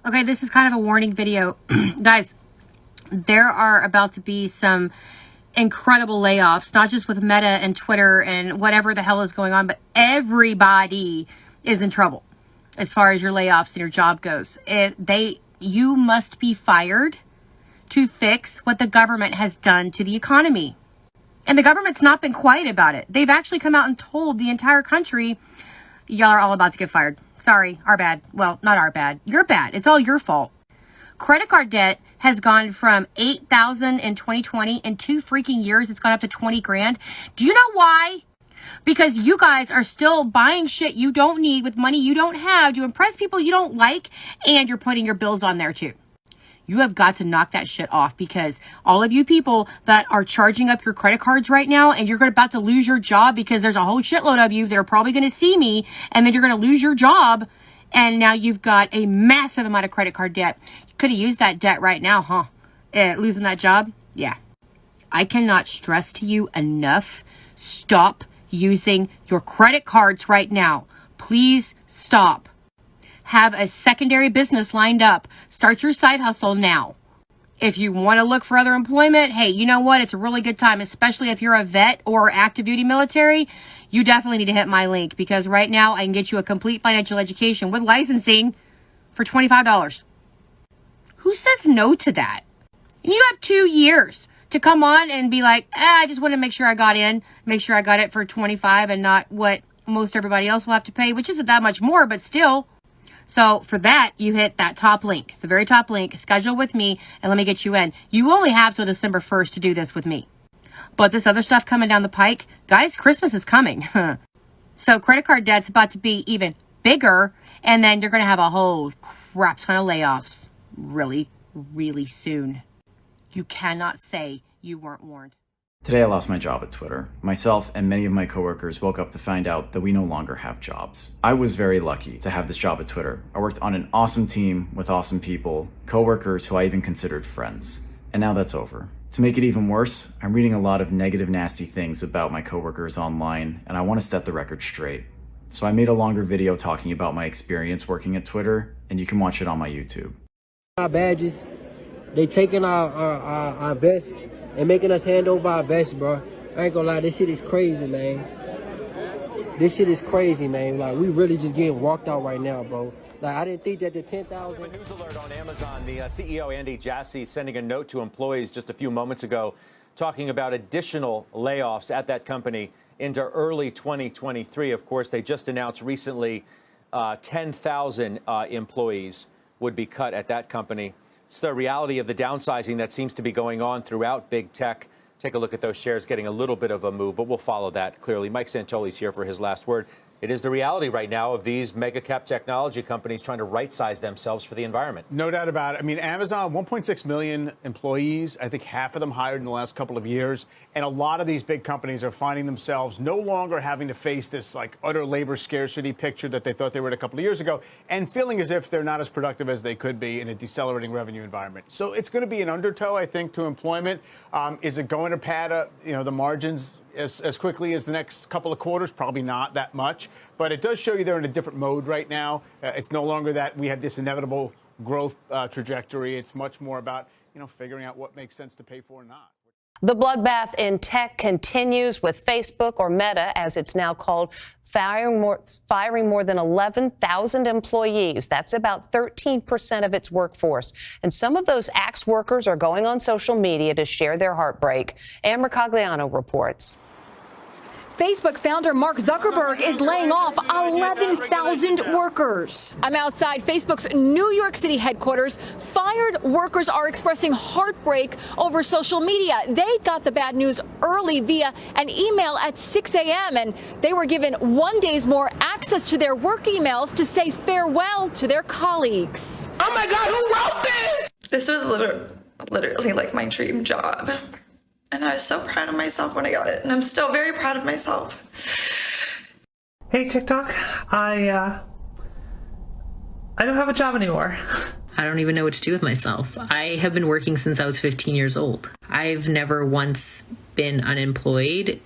Okay, this is kind of a warning video. Guys, there are about to be some incredible layoffs, not just with Meta and Twitter and whatever the hell is going on, but everybody is in trouble as far as your layoffs and your job goes. You must be fired to fix what the government has done to the economy. And the government's not been quiet about it. They've actually come out and told the entire country, y'all are all about to get fired. Sorry, our bad. Well, not our bad. You're bad. It's all your fault. Credit card debt has gone from $8,000 in 2020. In 2 freaking years, it's gone up to 20 grand. Do you know why? Because you guys are still buying shit you don't need with money you don't have to impress people you don't like, and you're putting your bills on there too. You have got to knock that shit off, because all of you people that are charging up your credit cards right now, and you're about to lose your job because there's a whole shitload of you that are probably going to see me, and then you're going to lose your job, and now you've got a massive amount of credit card debt. You could have used that debt right now, huh? Losing that job? Yeah. I cannot stress to you enough. Stop using your credit cards right now. Please stop. Have a secondary business lined up. Start your side hustle now. If you want to look for other employment, hey, you know what? It's a really good time, especially if you're a vet or active duty military. You definitely need to hit my link, because right now I can get you a complete financial education with licensing for $25. Who says no to that? And you have 2 years to come on and be like, I just want to make sure I got it for 25 and not what most everybody else will have to pay, which isn't that much more, but still. So for that, you hit that top link, the very top link, schedule with me, and let me get you in. You only have till December 1st to do this with me. But this other stuff coming down the pike, guys, Christmas is coming. So credit card debt's about to be even bigger, and then you're going to have a whole crap ton of layoffs really, really soon. You cannot say you weren't warned. Today I lost my job at Twitter. Myself and many of my coworkers woke up to find out that we no longer have jobs. I was very lucky to have this job at Twitter. I worked on an awesome team with awesome people, coworkers who I even considered friends. And now that's over. To make it even worse, I'm reading a lot of negative, nasty things about my coworkers online, and I want to set the record straight. So I made a longer video talking about my experience working at Twitter, and you can watch it on my YouTube. Our badges, they taking our vests and making us hand over our vests, bro. I ain't gonna lie, this shit is crazy, man. This shit is crazy, man. Like, we really just getting walked out right now, bro. Like, I didn't think that the 10,000... News alert on Amazon. The CEO, Andy Jassy, sending a note to employees just a few moments ago, talking about additional layoffs at that company into early 2023. Of course, they just announced recently 10,000 employees would be cut at that company. It's the reality of the downsizing that seems to be going on throughout big tech. Take a look at those shares getting a little bit of a move, but we'll follow that clearly. Mike Santoli's here for his last word. It is the reality right now of these mega cap technology companies trying to right-size themselves for the environment. No doubt about it. I mean, Amazon, 1.6 million employees. I think half of them hired in the last couple of years. And a lot of these big companies are finding themselves no longer having to face this like utter labor scarcity picture that they thought they were in a couple of years ago, and feeling as if they're not as productive as they could be in a decelerating revenue environment. So it's going to be an undertow, I think, to employment. Is it going to pad the margins as quickly as the next couple of quarters? Probably not that much, but it does show you they're in a different mode right now. It's no longer that we have this inevitable growth trajectory. It's much more about, figuring out what makes sense to pay for or not. The bloodbath in tech continues, with Facebook, or Meta as it's now called, firing more than 11,000 employees. That's about 13% of its workforce. And some of those Axe workers are going on social media to share their heartbreak. Amber Cagliano reports. Facebook founder Mark Zuckerberg is laying off 11,000 workers. I'm outside Facebook's New York City headquarters. Fired workers are expressing heartbreak over social media. They got the bad news early via an email at 6 a.m. and they were given 1 day more access to their work emails to say farewell to their colleagues. Oh my God, who wrote this? This was literally like my dream job. And I was so proud of myself when I got it, and I'm still very proud of myself. Hey, TikTok, I don't have a job anymore. I don't even know what to do with myself. I have been working since I was 15 years old. I've never once been unemployed.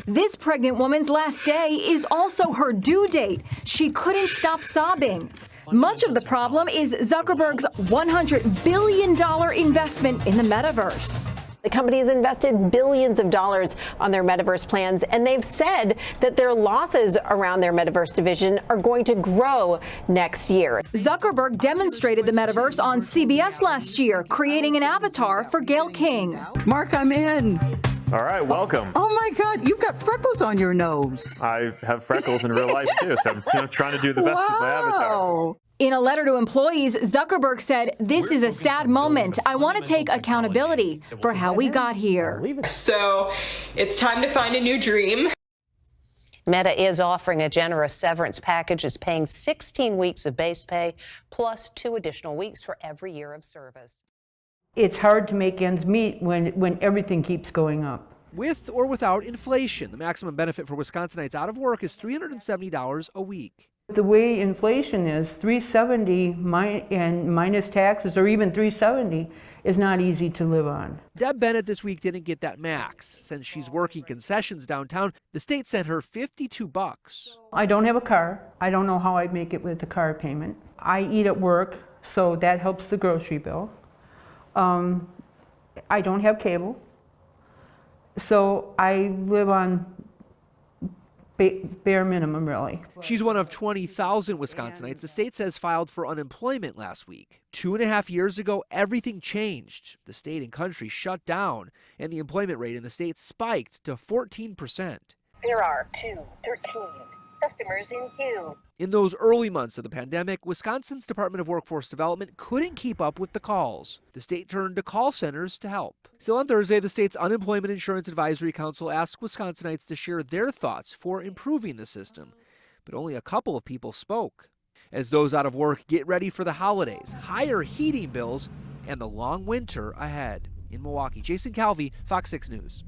This pregnant woman's last day is also her due date. She couldn't stop sobbing. Much of the problem is Zuckerberg's $100 billion investment in the metaverse. The company has invested billions of dollars on their metaverse plans, and they've said that their losses around their metaverse division are going to grow next year. Zuckerberg demonstrated the metaverse on CBS last year, creating an avatar for Gayle King. Mark, I'm in. All right, welcome. Oh my God, you've got freckles on your nose. I have freckles in real life too, so I'm trying to do the best with my avatar. In a letter to employees, Zuckerberg said, "This is a sad moment. I want to take accountability for how we got here." So it's time to find a new dream. Meta is offering a generous severance package. It's paying 16 weeks of base pay plus 2 additional weeks for every year of service. It's hard to make ends meet when everything keeps going up. With or without inflation, the maximum benefit for Wisconsinites out of work is $370 a week. The way inflation is, $370 and minus taxes, or even $370, is not easy to live on. Deb Bennett this week didn't get that max. Since she's working concessions downtown, the state sent her $52. I don't have a car. I don't know how I'd make it with the car payment. I eat at work, so that helps the grocery bill. I don't have cable, so I live on bare minimum, really. She's one of 20,000 Wisconsinites the state says filed for unemployment last week. 2.5 years ago, everything changed. The state and country shut down, and the employment rate in the state spiked to 14%. There are 213 customers in queue. In those early months of the pandemic, Wisconsin's Department of Workforce Development couldn't keep up with the calls. The state turned to call centers to help. Still on Thursday, the state's Unemployment Insurance Advisory Council asked Wisconsinites to share their thoughts for improving the system. But only a couple of people spoke. As those out of work get ready for the holidays, higher heating bills, and the long winter ahead. In Milwaukee, Jason Calvi, Fox 6 News.